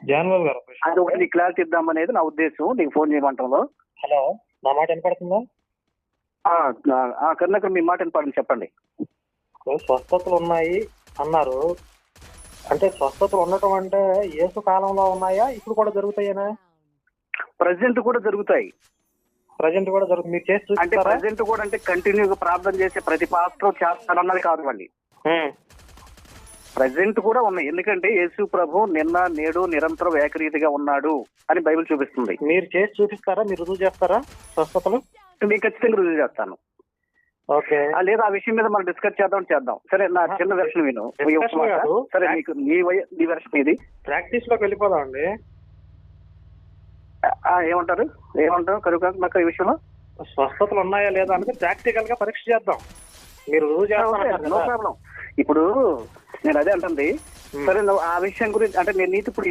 జాన్బాబు గారు అది ఒకటి నీకు క్లారిటీ ఇద్దాం అనేది నా ఉద్దేశం, నీకు ఫోన్ చేయమంటాను. హలో, నా మాట వినపడుతుందా? కరుణాకర్ మీ మాట వినపడింది, చెప్పండి. స్వస్థతలు ఉన్నాయి అన్నారు, అంటే స్వస్థతలు ఉండటం అంటే యేసు కాలంలో ఉన్నాయా, ఇప్పుడు కూడా జరుగుతాయేనా? ప్రజెంట్ కూడా జరుగుతాయి. ప్రజెంట్ కూడా జరుగుతుంది. మీరు చేసి అంటే ప్రజెంట్ కూడా అంటే కంటిన్యూగా ప్రార్థన చేసే ప్రతి పాస్టర్ చేస్తారన్నది కాదు అండి. ప్రజెంట్ కూడా ఉన్నాయి. ఎందుకంటే యేసు ప్రభు నిన్న నేడు నిరంతరం ఏకరీతిగా ఉన్నాడు అని బైబిల్ చూపిస్తుంది. మీరు చేసి చూపిస్తారా? మీరు రుజువు చేస్తారా స్వస్థతలు? నేను ఖచ్చితంగా రుజువు చేస్తాను. ఓకే, లేదా ఆ విషయం మీద మనం డిస్కస్ చేద్దాం. సరే, నా చిన్న వెర్షన్ విను. సరే, నీకు నీ వెర్షన్ ఇది. ప్రాక్టీస్ లోకి వెళ్ళిపోదాం అండి. ఏమంటారు కరుణాకర్ నాకు ఈ విషయంలో? స్వస్థతలు ఉన్నాయా లేదా అనేది ప్రాక్టికల్ గా పరీక్ష చేద్దాం. మీరు రుజువు చేస్తారా? No problem. ఇప్పుడు నేను అదే అంటుంది. సరే, నువ్వు ఆ విషయం గురించి అంటే నేను నీతి ఇప్పుడు